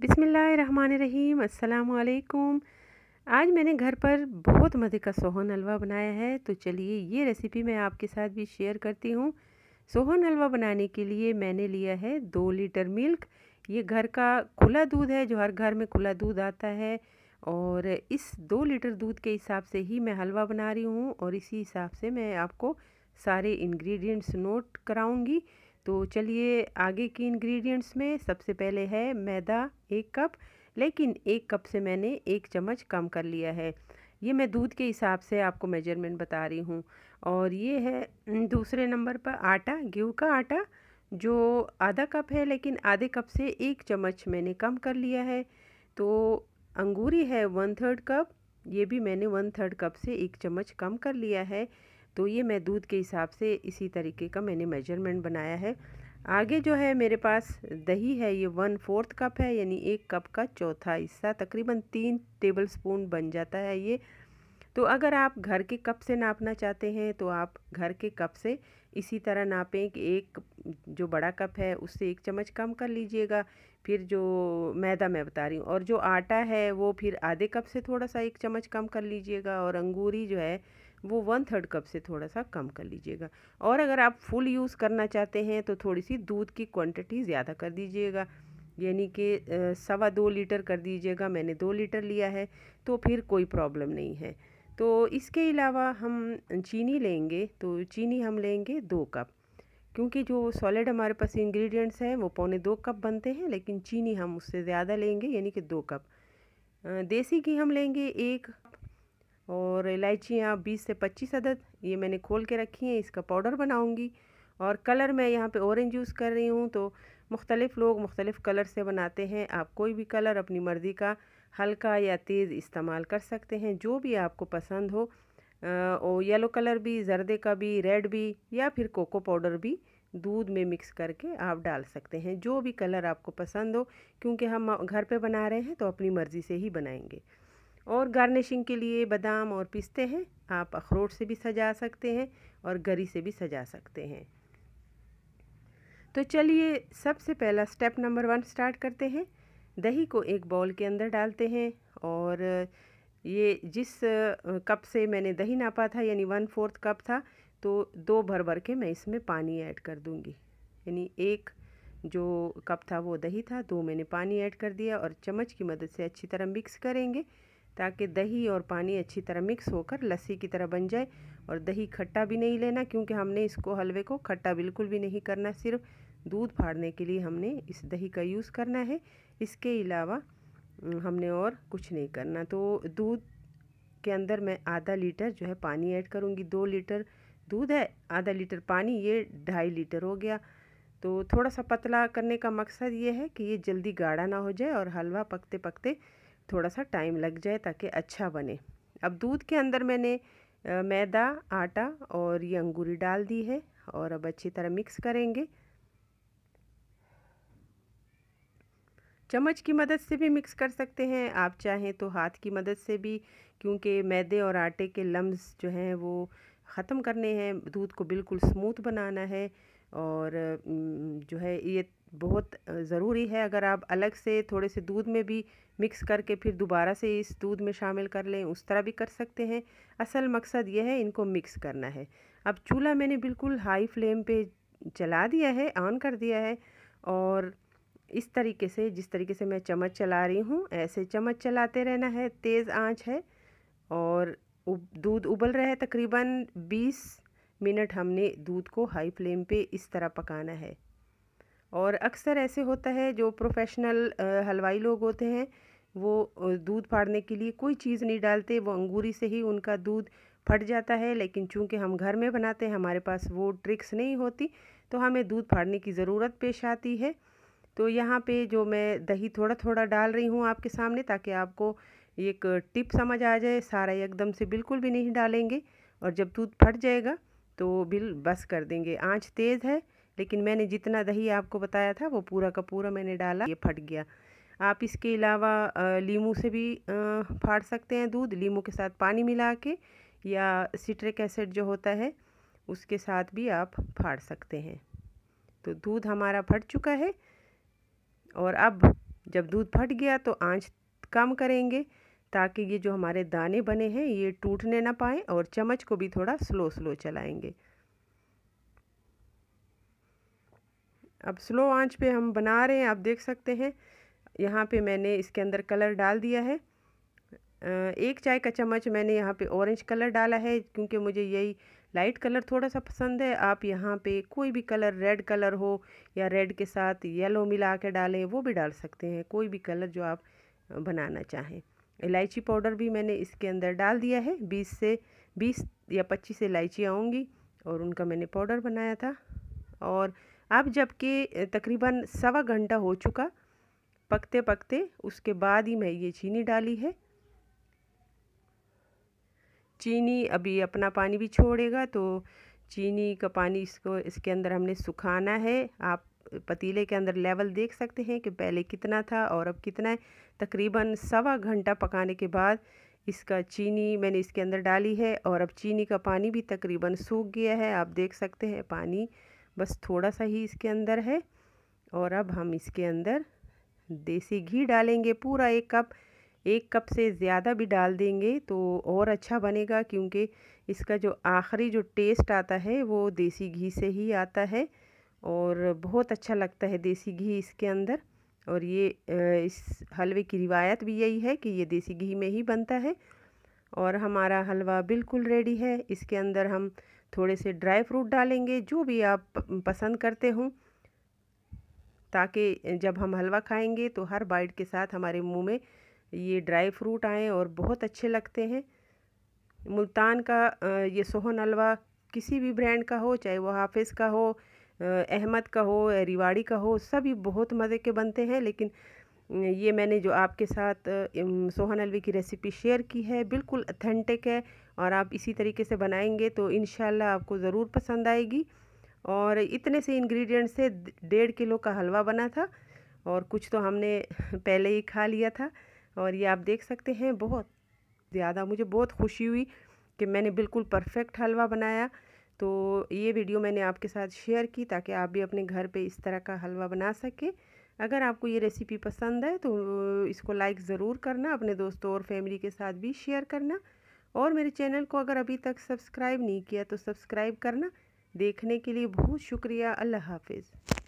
बिस्मिल्लाहिर्रहमानिर्रहीम, अस्सलाम वालेकुम। आज मैंने घर पर बहुत मज़े का सोहन हलवा बनाया है, तो चलिए ये रेसिपी मैं आपके साथ भी शेयर करती हूँ। सोहन हलवा बनाने के लिए मैंने लिया है 2 लीटर मिल्क। ये घर का खुला दूध है, जो हर घर में खुला दूध आता है। और इस 2 लीटर दूध के हिसाब से ही मैं हलवा बना रही हूँ, और इसी हिसाब से मैं आपको सारे इंग्रेडिएंट्स नोट कराऊंगी। तो चलिए आगे की इंग्रेडिएंट्स में सबसे पहले है मैदा 1 कप, लेकिन 1 कप से मैंने 1 चम्मच कम कर लिया है। ये मैं दूध के हिसाब से आपको मेजरमेंट बता रही हूँ। और ये है दूसरे नंबर पर आटा, गेहूं का आटा, जो आधा कप है, लेकिन आधे कप से 1 चम्मच मैंने कम कर लिया है। तो अंगूरी है 1/3 कप, ये भी मैंने 1/3 कप से 1 चम्मच कम कर लिया है। तो ये मैं दूध के हिसाब से इसी तरीके का मैंने मेजरमेंट बनाया है। आगे जो है मेरे पास दही है, ये 1/4 कप है, यानी 1 कप का चौथा हिस्सा, तकरीबन 3 टेबल स्पून बन जाता है ये। तो अगर आप घर के कप से नापना चाहते हैं तो आप घर के कप से इसी तरह नापें कि एक जो बड़ा कप है उससे 1 चम्मच कम कर लीजिएगा। फिर जो मैदा मैं बता रही हूँ, और जो आटा है वो फिर आधे कप से थोड़ा सा 1 चम्मच कम कर लीजिएगा, और अंगूरी जो है वो 1/3 कप से थोड़ा सा कम कर लीजिएगा। और अगर आप फुल यूज़ करना चाहते हैं तो थोड़ी सी दूध की क्वांटिटी ज़्यादा कर दीजिएगा, यानी कि 2.25 लीटर कर दीजिएगा। मैंने 2 लीटर लिया है, तो फिर कोई प्रॉब्लम नहीं है। तो इसके अलावा हम चीनी लेंगे, तो चीनी हम लेंगे 2 कप, क्योंकि जो सॉलिड हमारे पास इंग्रेडिएंट्स हैं वो 1.25 कप बनते हैं, लेकिन चीनी हम उससे ज़्यादा लेंगे, यानी कि 2 कप। देसी घी हम लेंगे 1 कप, और इलायचियाँ 20 से 25 अदद, ये मैंने खोल के रखी हैं, इसका पाउडर बनाऊंगी। और कलर मैं यहाँ पे ऑरेंज यूज़ कर रही हूँ। तो मुख्तलिफ़ लोग मुख्तलिफ़ कलर से बनाते हैं, आप कोई भी कलर अपनी मर्ज़ी का हल्का या तेज़ इस्तेमाल कर सकते हैं, जो भी आपको पसंद हो। और येलो कलर भी, जर्दे का भी, रेड भी, या फिर कोको पाउडर भी दूध में मिक्स करके आप डाल सकते हैं, जो भी कलर आपको पसंद हो, क्योंकि हम घर पे बना रहे हैं तो अपनी मर्ज़ी से ही बनाएंगे। और गार्निशिंग के लिए बादाम और पिस्ते हैं, आप अखरोट से भी सजा सकते हैं और गरी से भी सजा सकते हैं। तो चलिए सबसे पहला स्टेप नंबर 1 स्टार्ट करते हैं। दही को एक बाउल के अंदर डालते हैं, और ये जिस कप से मैंने दही नापा था, यानी 1/4 कप था, तो 2 भर भर के मैं इसमें पानी ऐड कर दूंगी। यानी 1 जो कप था वो दही था, 2 मैंने पानी ऐड कर दिया, और चम्मच की मदद से अच्छी तरह मिक्स करेंगे, ताकि दही और पानी अच्छी तरह मिक्स होकर लस्सी की तरह बन जाए। और दही खट्टा भी नहीं लेना, क्योंकि हमने इसको हलवे को खट्टा बिल्कुल भी नहीं करना, सिर्फ दूध फाड़ने के लिए हमने इस दही का यूज़ करना है। इसके अलावा हमने और कुछ नहीं करना। तो दूध के अंदर मैं आधा लीटर जो है पानी ऐड करूँगी। 2 लीटर दूध है, आधा लीटर पानी, ये 2.5 लीटर हो गया। तो थोड़ा सा पतला करने का मकसद ये है कि ये जल्दी गाढ़ा ना हो जाए और हलवा पकते पकते थोड़ा सा टाइम लग जाए, ताकि अच्छा बने। अब दूध के अंदर मैंने मैदा, आटा और ये अंगूरी डाल दी है, और अब अच्छी तरह मिक्स करेंगे। चम्मच की मदद से भी मिक्स कर सकते हैं, आप चाहें तो हाथ की मदद से भी, क्योंकि मैदे और आटे के लम्स जो हैं वो ख़त्म करने हैं, दूध को बिल्कुल स्मूथ बनाना है। और जो है ये बहुत ज़रूरी है। अगर आप अलग से थोड़े से दूध में भी मिक्स करके फिर दोबारा से इस दूध में शामिल कर लें, उस तरह भी कर सकते हैं। असल मकसद ये है, इनको मिक्स करना है। अब चूल्हा मैंने बिल्कुल हाई फ्लेम पे चला दिया है, ऑन कर दिया है, और इस तरीके से, जिस तरीके से मैं चम्मच चला रही हूँ, ऐसे चम्मच चलाते रहना है, तेज़ आंच है। और दूध उबल रहा है, तकरीबन 20 मिनट हमने दूध को हाई फ्लेम पे इस तरह पकाना है। और अक्सर ऐसे होता है, जो प्रोफेशनल हलवाई लोग होते हैं वो दूध फाड़ने के लिए कोई चीज़ नहीं डालते, वो अंगूरी से ही उनका दूध फट जाता है। लेकिन चूंकि हम घर में बनाते हैं, हमारे पास वो ट्रिक्स नहीं होती, तो हमें दूध फाड़ने की ज़रूरत पेश आती है। तो यहाँ पे जो मैं दही थोड़ा थोड़ा डाल रही हूँ आपके सामने, ताकि आपको एक टिप समझ आ जाए। सारा एकदम से बिल्कुल भी नहीं डालेंगे, और जब दूध फट जाएगा तो बिल बस कर देंगे। आंच तेज़ है, लेकिन मैंने जितना दही आपको बताया था वो पूरा का पूरा मैंने डाला, ये फट गया। आप इसके अलावा लीमू से भी फाड़ सकते हैं दूध, लीमू के साथ पानी मिला के, या सिट्रिक एसिड जो होता है उसके साथ भी आप फाड़ सकते हैं। तो दूध हमारा फट चुका है, और अब जब दूध फट गया तो आंच कम करेंगे ताकि ये जो हमारे दाने बने हैं ये टूटने ना पाए, और चम्मच को भी थोड़ा स्लो स्लो चलाएंगे। अब स्लो आंच पे हम बना रहे हैं। आप देख सकते हैं यहाँ पे मैंने इसके अंदर कलर डाल दिया है। 1 चाय का चम्मच मैंने यहाँ पे ऑरेंज कलर डाला है, क्योंकि मुझे यही लाइट कलर थोड़ा सा पसंद है। आप यहाँ पे कोई भी कलर, रेड कलर हो या रेड के साथ येलो मिला के डालें, वो भी डाल सकते हैं, कोई भी कलर जो आप बनाना चाहें। इलायची पाउडर भी मैंने इसके अंदर डाल दिया है। 20 या 25 इलायचियाँ होंगी और उनका मैंने पाउडर बनाया था। और अब जबकि तकरीबन 1.25 घंटा हो चुका पकते पकते, उसके बाद ही मैं ये चीनी डाली है। चीनी अभी अपना पानी भी छोड़ेगा, तो चीनी का पानी इसके अंदर हमने सुखाना है। आप पतीले के अंदर लेवल देख सकते हैं कि पहले कितना था और अब कितना है। तकरीबन 1.25 घंटा पकाने के बाद इसका चीनी मैंने इसके अंदर डाली है और अब चीनी का पानी भी तकरीबन सूख गया है। आप देख सकते हैं पानी बस थोड़ा सा ही इसके अंदर है। और अब हम इसके अंदर देसी घी डालेंगे, पूरा 1 कप से ज़्यादा भी डाल देंगे तो और अच्छा बनेगा, क्योंकि इसका जो आखिरी जो टेस्ट आता है वो देसी घी से ही आता है और बहुत अच्छा लगता है देसी घी इसके अंदर। और ये इस हलवे की रिवायत भी यही है कि ये देसी घी में ही बनता है। और हमारा हलवा बिल्कुल रेडी है। इसके अंदर हम थोड़े से ड्राई फ्रूट डालेंगे, जो भी आप पसंद करते हों, ताकि जब हम हलवा खाएंगे तो हर बाइट के साथ हमारे मुंह में ये ड्राई फ्रूट आए और बहुत अच्छे लगते हैं। मुल्तान का ये सोहन हलवा किसी भी ब्रांड का हो, चाहे वो हाफिज़ का हो, अहमद का हो, रिवाड़ी का हो, सभी बहुत मज़े के बनते हैं। लेकिन ये मैंने जो आपके साथ सोहन हलवे की रेसिपी शेयर की है बिल्कुल अथेंटिक है, और आप इसी तरीके से बनाएंगे तो इंशाल्लाह आपको ज़रूर पसंद आएगी। और इतने से इंग्रेडिएंट से 1.5 किलो का हलवा बना था, और कुछ तो हमने पहले ही खा लिया था। और ये आप देख सकते हैं बहुत ज़्यादा मुझे बहुत खुशी हुई कि मैंने बिल्कुल परफेक्ट हलवा बनाया। तो ये वीडियो मैंने आपके साथ शेयर की ताकि आप भी अपने घर पे इस तरह का हलवा बना सकें। अगर आपको ये रेसिपी पसंद है तो इसको लाइक ज़रूर करना, अपने दोस्तों और फैमिली के साथ भी शेयर करना, और मेरे चैनल को अगर अभी तक सब्सक्राइब नहीं किया तो सब्सक्राइब करना। देखने के लिए बहुत शुक्रिया। अल्लाह हाफिज़।